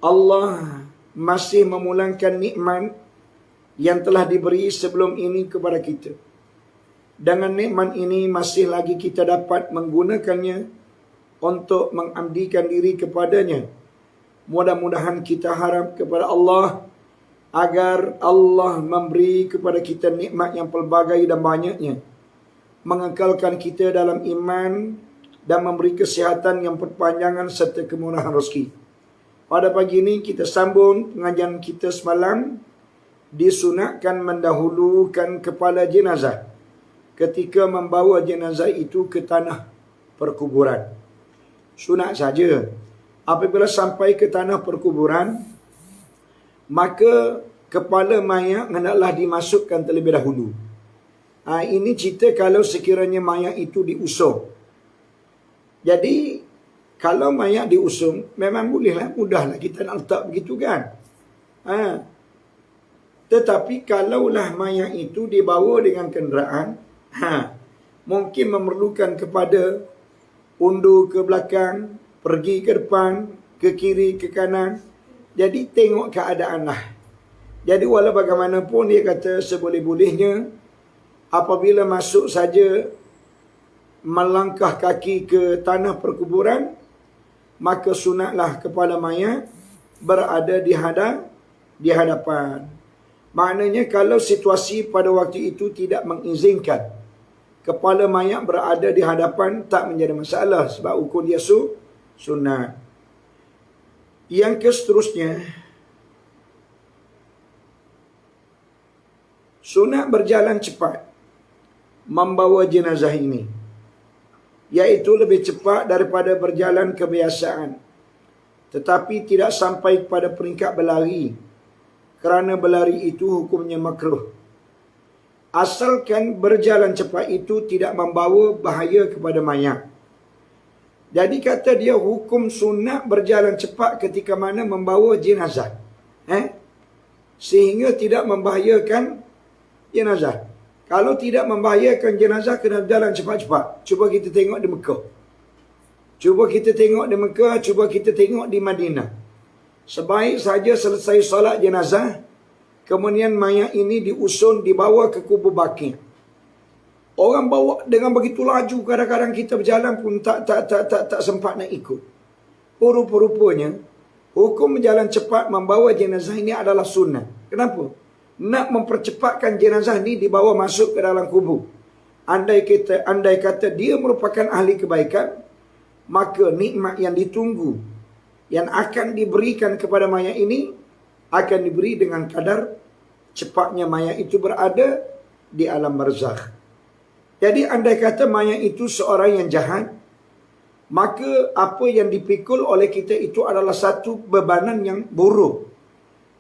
Allah masih memulangkan nikmat yang telah diberi sebelum ini kepada kita. Dengan nikmat ini masih lagi kita dapat menggunakannya untuk mengabdikan diri kepadanya. Mudah-mudahan kita harap kepada Allah agar Allah memberi kepada kita nikmat yang pelbagai dan banyaknya, mengekalkan kita dalam iman dan memberi kesihatan yang berpanjangan serta kemurahan rezeki. Pada pagi ini kita sambung pengajian kita semalam. Disunatkan mendahulukan kepala jenazah ketika membawa jenazah itu ke tanah perkuburan. Sunat saja. Apabila sampai ke tanah perkuburan, maka kepala mayat hendaklah dimasukkan terlebih dahulu. Ini cerita kalau sekiranya mayat itu diusung. Jadi kalau mayat diusung, memang bolehlah, mudahlah kita nak letak begitu kan. Tetapi kalaulah mayat itu dibawa dengan kenderaan, mungkin memerlukan kepada undur ke belakang, pergi ke depan, ke kiri, ke kanan. Jadi tengok keadaan lah. Jadi walau bagaimanapun dia kata seboleh-bolehnya apabila masuk saja melangkah kaki ke tanah perkuburan, maka sunatlah kepala mayat berada di hadapan. Maknanya kalau situasi pada waktu itu tidak mengizinkan kepala mayat berada di hadapan, tak menjadi masalah sebab ukur dia sunat. Yang seterusnya, sunat berjalan cepat membawa jenazah ini, iaitu lebih cepat daripada berjalan kebiasaan, tetapi tidak sampai kepada peringkat berlari, kerana berlari itu hukumnya makruh. Asalkan berjalan cepat itu tidak membawa bahaya kepada mayat. Jadi kata dia hukum sunat berjalan cepat ketika mana membawa jenazah, sehingga tidak membahayakan jenazah. Kalau tidak membahayakan jenazah, kena berjalan cepat-cepat. Cuba kita tengok di Mekah, cuba kita tengok di Mekah, cuba kita tengok di Madinah. Sebaik saja selesai solat jenazah, kemudian mayat ini diusun, dibawa ke kubur Baqi'. Orang bawa dengan begitu laju, kadang-kadang kita berjalan pun tak sempat nak ikut. Rupa-rupanya hukum berjalan cepat membawa jenazah ini adalah sunnah. Kenapa? Nak mempercepatkan jenazah ini dibawa masuk ke dalam kubur. Andai kata dia merupakan ahli kebaikan, maka nikmat yang ditunggu yang akan diberikan kepada mayat ini akan diberi dengan kadar cepatnya mayat itu berada di alam barzakh. Jadi andai kata mayat itu seorang yang jahat, maka apa yang dipikul oleh kita itu adalah satu bebanan yang buruk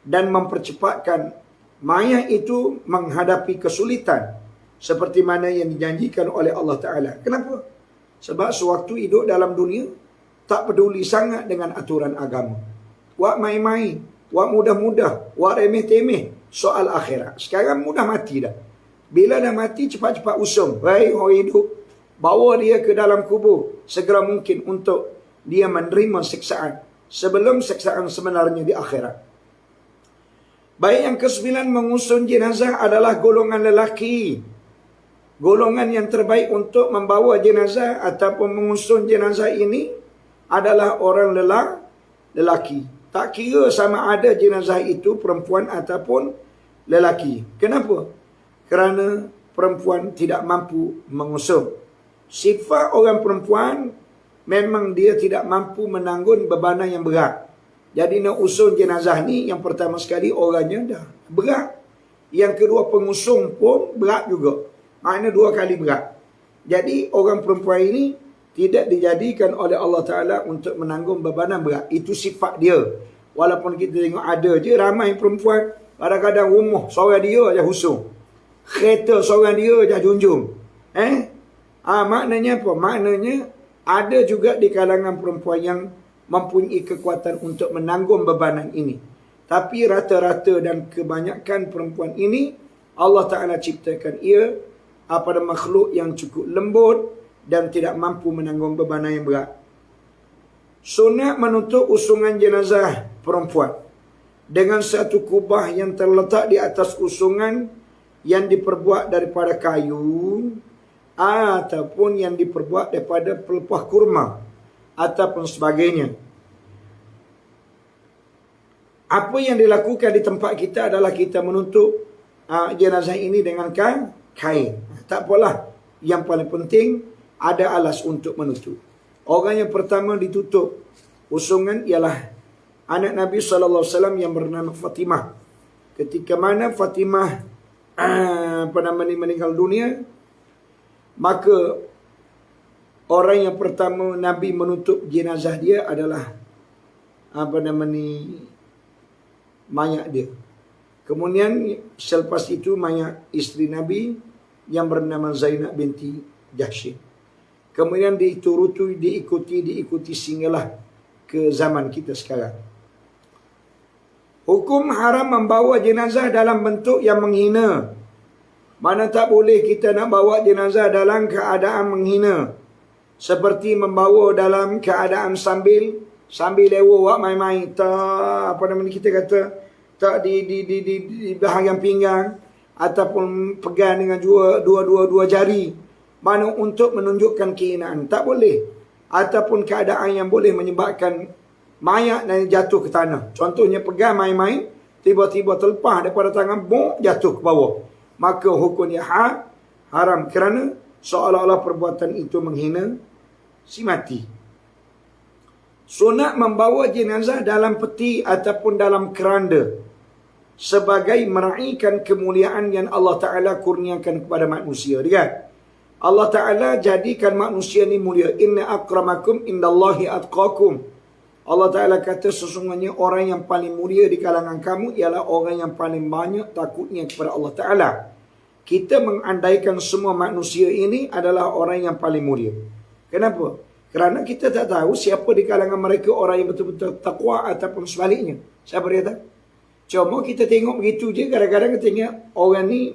dan mempercepatkan mayat itu menghadapi kesulitan seperti mana yang dijanjikan oleh Allah Ta'ala. Kenapa? Sebab sewaktu hidup dalam dunia tak peduli sangat dengan aturan agama. Wak main-main, wak mudah-mudah, wak remeh-temeh soal akhirat. Sekarang mudah mati dah. Bila dah mati, cepat-cepat usung. Baik orang hidup, bawa dia ke dalam kubur segera mungkin untuk dia menerima siksaan sebelum siksaan sebenarnya di akhirat. Baik, yang ke-9, mengusun jenazah adalah golongan lelaki. Golongan yang terbaik untuk membawa jenazah ataupun mengusun jenazah ini adalah orang lelaki. Tak kira sama ada jenazah itu perempuan ataupun lelaki. Kenapa? Kerana perempuan tidak mampu mengusung. Sifat orang perempuan memang dia tidak mampu menanggung bebanan yang berat. Jadi nak usung jenazah ni, yang pertama sekali orangnya dah berat. Yang kedua pengusung pun berat juga. Maknanya 2 kali berat. Jadi orang perempuan ini tidak dijadikan oleh Allah Ta'ala untuk menanggung bebanan berat. Itu sifat dia. Walaupun kita tengok ada je ramai perempuan, kadang-kadang rumah seorang dia je usung, kereta seorang dia je junjung. Maknanya apa? Maknanya ada juga di kalangan perempuan yang mempunyai kekuatan untuk menanggung bebanan ini. Tapi rata-rata dan kebanyakan perempuan ini Allah Ta'ala ciptakan ia pada makhluk yang cukup lembut dan tidak mampu menanggung bebanan yang berat. Sunat menuntut usungan jenazah perempuan dengan satu kubah yang terletak di atas usungan yang diperbuat daripada kayu ataupun yang diperbuat daripada pelepah kurma ataupun sebagainya. Apa yang dilakukan di tempat kita adalah kita menutup jenazah ini dengan kain. Tak apalah, yang paling penting ada alas untuk menutup. Orang yang pertama ditutup usungan ialah anak Nabi SAW yang bernama Fatimah. Ketika mana Fatimah meninggal dunia, maka orang yang pertama Nabi menutup jenazah dia adalah mayat dia. Kemudian selepas itu mayat isteri Nabi yang bernama Zainab binti Jahsy. Kemudian diikuti sehinggalah ke zaman kita sekarang. Hukum haram membawa jenazah dalam bentuk yang menghina. Mana tak boleh kita nak bawa jenazah dalam keadaan menghina. Seperti membawa dalam keadaan sambil lewat main-main. Tak, kita kata, tak di bahagian pinggang. Ataupun pegang dengan dua jari. Mana untuk menunjukkan kehinaan. Tak boleh. Ataupun keadaan yang boleh menyebabkan mayat dan jatuh ke tanah. Contohnya pegang main-main, tiba-tiba terlepas daripada tangan, jatuh ke bawah. Maka hukumnya haram kerana seolah-olah perbuatan itu menghina si mati. Sunat membawa jenazah dalam peti ataupun dalam keranda sebagai meraihkan kemuliaan yang Allah Ta'ala kurniakan kepada manusia. Lihat, Allah Ta'ala jadikan manusia ni mulia. Inna akramakum indallahi atqakum. Allah Ta'ala kata sesungguhnya orang yang paling mulia di kalangan kamu ialah orang yang paling banyak takutnya kepada Allah Ta'ala. Kita mengandaikan semua manusia ini adalah orang yang paling mulia. Kenapa? Kerana kita tak tahu siapa di kalangan mereka orang yang betul-betul takwa ataupun sebaliknya. Siapa dia tahu? Cuma kita tengok begitu je, kadang-kadang kita tengok orang ni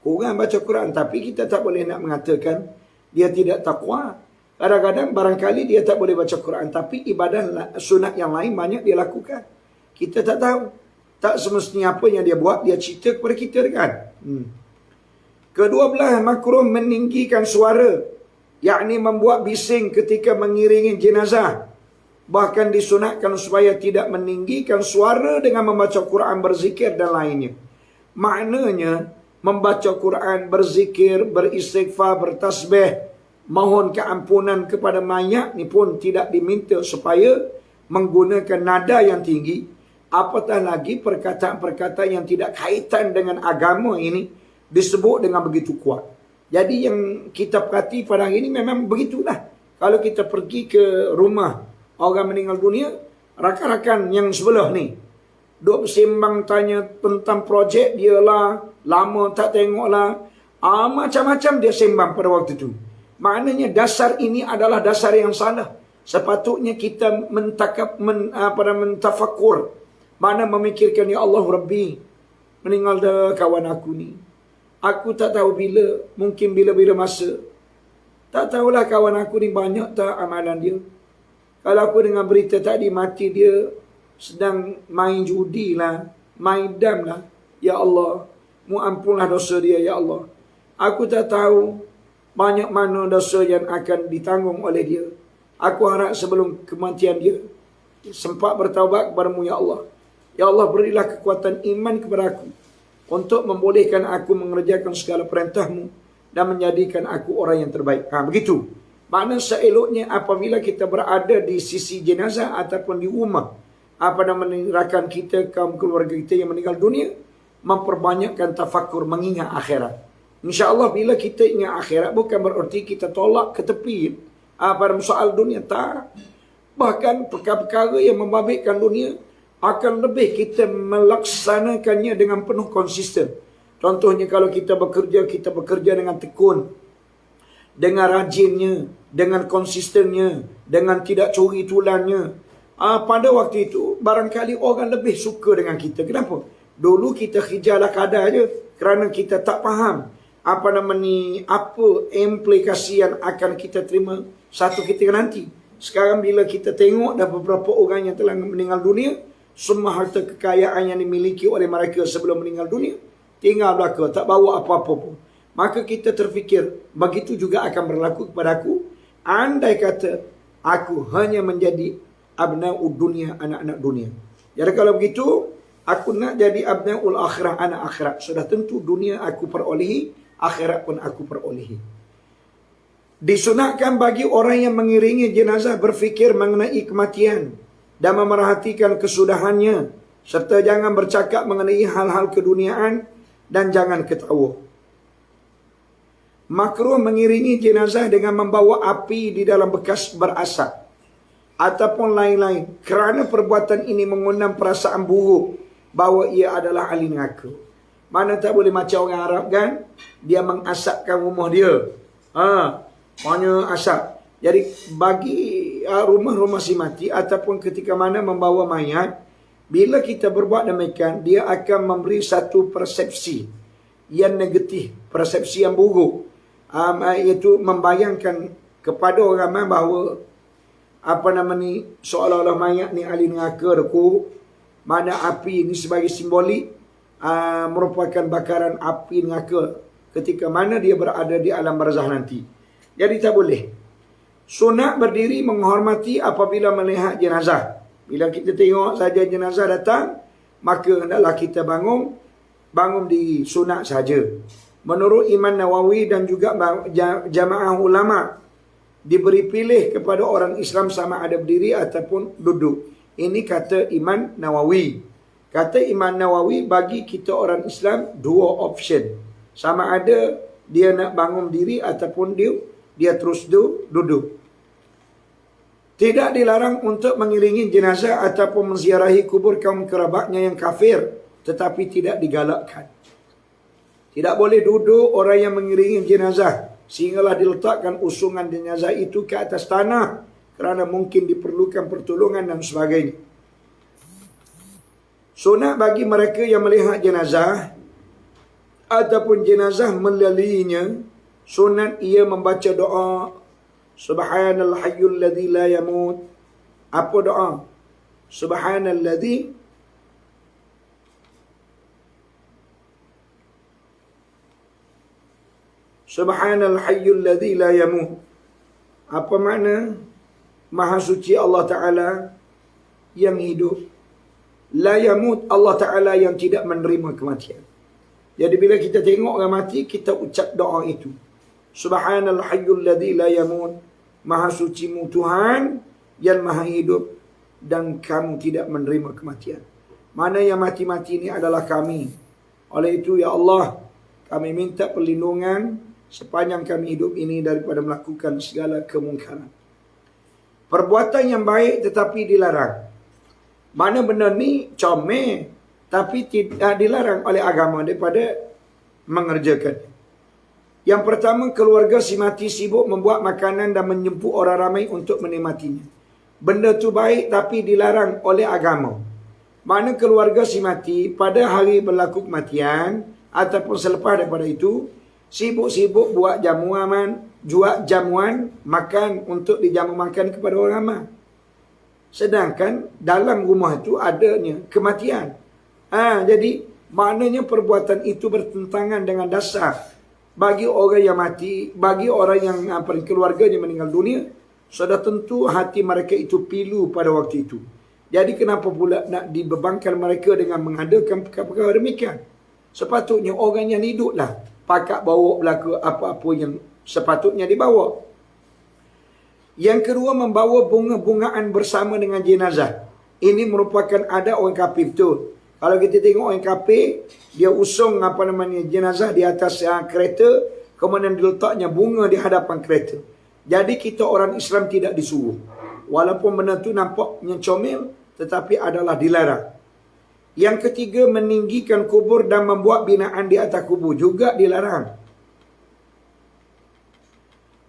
kurang baca Quran, tapi kita tak boleh nak mengatakan dia tidak takwa. Kadang-kadang barangkali dia tak boleh baca Quran, tapi ibadah sunat yang lain banyak dia lakukan. Kita tak tahu. Tak semestinya apa yang dia buat, dia cerita kepada kita kan. Kedua belah makruh meninggikan suara, yakni membuat bising ketika mengiringi jenazah. Bahkan disunatkan supaya tidak meninggikan suara dengan membaca Quran, berzikir dan lainnya. Maknanya, membaca Quran, berzikir, beristighfar, bertasbih, mohon keampunan kepada mayat ni pun tidak diminta supaya menggunakan nada yang tinggi. Apatah lagi perkataan-perkataan yang tidak kaitan dengan agama ini disebut dengan begitu kuat. Jadi yang kita perhati pada hari ini memang begitulah. Kalau kita pergi ke rumah orang meninggal dunia, rakan-rakan yang sebelah ni duk bersembang tanya tentang projek dia lah, lama tak tengok lah, macam-macam dia sembang pada waktu tu. Maknanya dasar ini adalah dasar yang salah. Sepatutnya kita mentafakur. Mana memikirkan, ya Allah Rabbi, meninggal dah kawan aku ni. Aku tak tahu bila, mungkin bila-bila masa. Tak tahulah kawan aku ni banyak tak amalan dia. Kalau aku dengar berita tadi mati dia sedang main judi lah, main dam lah. Ya Allah, mu ampunlah dosa dia ya Allah. Aku tak tahu banyak mana dosa yang akan ditanggung oleh dia. Aku harap sebelum kematian dia sempat bertaubat kepada-Mu ya Allah. Ya Allah, berilah kekuatan iman kepada aku untuk membolehkan aku mengerjakan segala perintah-Mu dan menjadikan aku orang yang terbaik. Begitu. Makna seeloknya apabila kita berada di sisi jenazah ataupun di rumah rakan kita, kaum keluarga kita yang meninggal dunia, memperbanyakkan tafakur, mengingat akhirat. InsyaAllah bila kita ingat akhirat, bukan bererti kita tolak ke tepi pada soal dunia. Tak. Bahkan perkara-perkara yang membabitkan dunia akan lebih kita melaksanakannya dengan penuh konsisten. Contohnya kalau kita bekerja dengan tekun, dengan rajinnya, dengan konsistennya, dengan tidak curi tulangnya. Pada waktu itu barangkali orang lebih suka dengan kita. Kenapa? Dulu kita khijarlah kadar je kerana kita tak faham apa implikasi yang akan kita terima satu ketika nanti. Sekarang bila kita tengok dah beberapa orang yang telah meninggal dunia, semua harta kekayaan yang dimiliki oleh mereka sebelum meninggal dunia, tinggal belaka, tak bawa apa-apa pun. Maka kita terfikir, begitu juga akan berlaku kepada aku. Andai kata aku hanya menjadi abna'ud dunia, anak-anak dunia. Jadi kalau begitu, aku nak jadi abna'ul akhirah, anak akhirat. Sudah tentu dunia aku perolehi, akhirat pun aku perolehi. Disunatkan bagi orang yang mengiringi jenazah berfikir mengenai kematian dan memerhatikan kesudahannya, serta jangan bercakap mengenai hal-hal keduniaan dan jangan ketawa. Makruh mengiringi jenazah dengan membawa api di dalam bekas berasap ataupun lain-lain, kerana perbuatan ini mengundang perasaan buruk bahawa ia adalah ahli neraka. Mana tak boleh macam orang Arab kan, dia mengasapkan rumah dia. Banyak asap. Jadi bagi rumah-rumah si mati ataupun ketika mana membawa mayat, bila kita berbuat demikian, dia akan memberi satu persepsi yang negatif, persepsi yang buruk, iaitu membayangkan kepada orang ramai bahawa seolah-olah mayat ni ahli neraka deku. Mana api ni sebagai simbolik merupakan bakaran api neraka ketika mana dia berada di alam barzah nanti. Jadi tak boleh. Sunat berdiri menghormati apabila melihat jenazah. Bila kita tengok saja jenazah datang, maka hendaklah kita bangun di sunat saja. Menurut Imam Nawawi dan juga jamaah ulama, diberi pilih kepada orang Islam sama ada berdiri ataupun duduk. Ini kata Imam Nawawi. Kata Imam Nawawi, bagi kita orang Islam dua option. Sama ada dia nak bangun diri ataupun dia terus duduk. Tidak dilarang untuk mengiringi jenazah ataupun menziarahi kubur kaum kerabatnya yang kafir, tetapi tidak digalakkan. Tidak boleh duduk orang yang mengiringi jenazah sehinggalah diletakkan usungan jenazah itu ke atas tanah kerana mungkin diperlukan pertolongan dan sebagainya. Sunat bagi mereka yang melihat jenazah ataupun jenazah melaluinya, sunat ia membaca doa Subhanal hayyul ladzi la yamut. Apa doa? Subhanal hayyul ladzi la yamut. Apa makna? Maha suci Allah Ta'ala yang hidup. La yamut, Allah Ta'ala yang tidak menerima kematian. Jadi bila kita tengok orang mati, kita ucap doa itu. Subhanal hayyul ladzi la yamut. Maha sucimu Tuhan yang maha hidup dan kamu tidak menerima kematian. Mana yang mati-mati ini adalah kami. Oleh itu ya Allah, kami minta perlindungan sepanjang kami hidup ini daripada melakukan segala kemungkaran. Perbuatan yang baik tetapi dilarang. Mana benda ni comel tapi tidak dilarang oleh agama daripada mengerjakan. Yang pertama, keluarga si mati sibuk membuat makanan dan menjemput orang ramai untuk menikmatinya. Benda tu baik tapi dilarang oleh agama. Mana keluarga si mati pada hari berlaku kematian ataupun selepas daripada itu sibuk-sibuk buat jamuan makan untuk dijamu makan kepada orang ramai. Sedangkan dalam rumah itu adanya kematian. Jadi maknanya perbuatan itu bertentangan dengan dasar. Bagi orang yang mati, bagi orang yang keluarganya meninggal dunia, sudah tentu hati mereka itu pilu pada waktu itu. Jadi kenapa pula nak dibebankan mereka dengan mengadakan perkara-perkara demikian? Sepatutnya orang yang hiduplah pakat bawa belaka apa-apa yang sepatutnya dibawa. Yang kedua, membawa bunga-bungaan bersama dengan jenazah. Ini merupakan adat orang kafir betul. Kalau kita tengok orang kafir, dia usung jenazah di atas kereta, kemudian diletaknya bunga di hadapan kereta. Jadi kita orang Islam tidak disuruh. Walaupun benda tu nampaknya comel, tetapi adalah dilarang. Yang ketiga, meninggikan kubur dan membuat binaan di atas kubur juga dilarang.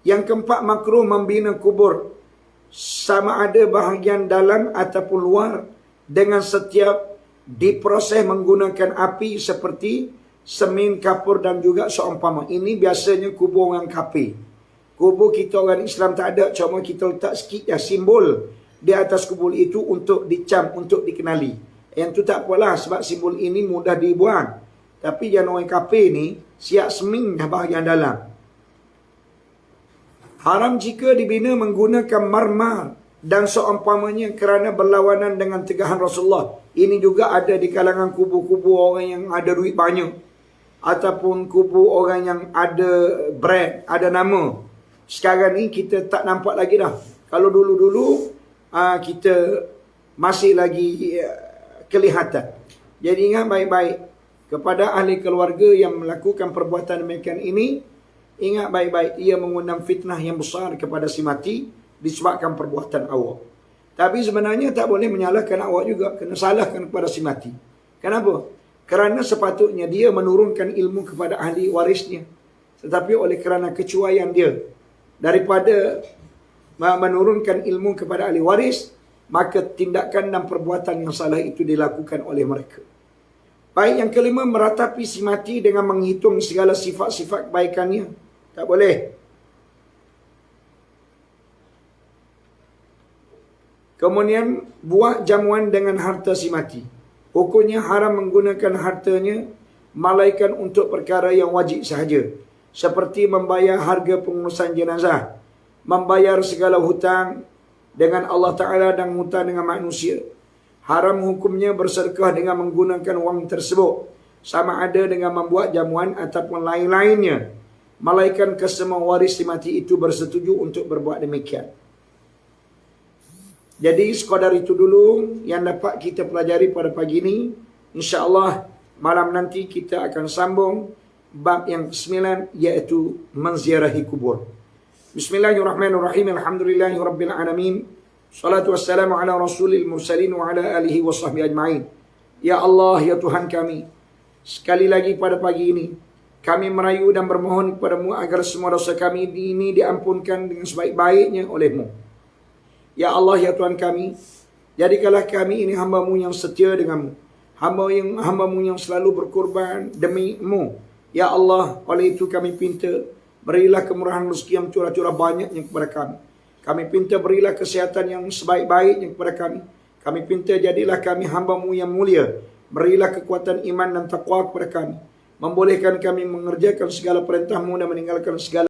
Yang keempat, makruh membina kubur sama ada bahagian dalam ataupun luar dengan setiap diproses menggunakan api seperti semen, kapur dan juga seumpama. Ini biasanya kubur orang kafir. Kubur kita orang Islam tak ada, cuma kita letak sikit simbol di atas kubur itu untuk dicam, untuk dikenali. Yang tu tak apalah sebab simbol ini mudah dibuang. Tapi jangan orang kafir ni siap seming dah bahagian dalam. Haram jika dibina menggunakan marmar dan seumpamanya kerana berlawanan dengan tegahan Rasulullah. Ini juga ada di kalangan kubu-kubu orang yang ada duit banyak. Ataupun kubu orang yang ada brand, ada nama. Sekarang ni kita tak nampak lagi dah. Kalau dulu-dulu kita masih lagi kelihatan. Jadi ingat baik-baik kepada ahli keluarga yang melakukan perbuatan demikian ini, ingat baik-baik ia mengundang fitnah yang besar kepada si mati disebabkan perbuatan awak. Tapi sebenarnya tak boleh menyalahkan awak juga, kena salahkan kepada si mati. Kenapa? Kerana sepatutnya dia menurunkan ilmu kepada ahli warisnya. Tetapi oleh kerana kecuaian dia daripada menurunkan ilmu kepada ahli waris, maka tindakan dan perbuatan yang salah itu dilakukan oleh mereka. Baik, yang kelima, meratapi si mati dengan menghitung segala sifat-sifat kebaikannya. Tak boleh. Kemudian, buat jamuan dengan harta si mati. Hukumnya haram menggunakan hartanya malaikan untuk perkara yang wajib sahaja. Seperti membayar harga pengurusan jenazah, membayar segala hutang dengan Allah Ta'ala dan hutang dengan manusia. Haram hukumnya bersedekah dengan menggunakan wang tersebut, sama ada dengan membuat jamuan ataupun lain-lainnya. Malaikat kesemua waris si mati itu bersetuju untuk berbuat demikian. Jadi sekadar itu dulu yang dapat kita pelajari pada pagi ini. InsyaAllah malam nanti kita akan sambung bab yang ke-9, iaitu menziarahi kubur. Bismillahirrahmanirrahim. Alhamdulillahirrabbilalamin. Salatu wassalamu ala rasulil mursalin wa ala alihi wa sahbihi ajma'in. Ya Allah, ya Tuhan kami, sekali lagi pada pagi ini kami merayu dan bermohon kepada-Mu agar semua dosa kami ini diampunkan dengan sebaik-baiknya oleh-Mu. Ya Allah, ya Tuhan kami, jadikanlah kami ini hamba-Mu yang setia dengan-Mu, hamba-Mu yang selalu berkorban demi-Mu. Ya Allah, oleh itu kami pinta, berilah kemurahan rezeki yang curah-curah banyaknya kepada kami. Kami pinta berilah kesihatan yang sebaik-baiknya kepada kami. Kami pinta jadilah kami hamba-Mu yang mulia. Berilah kekuatan iman dan taqwa kepada kami. Membolehkan kami mengerjakan segala perintah-Mu dan meninggalkan segala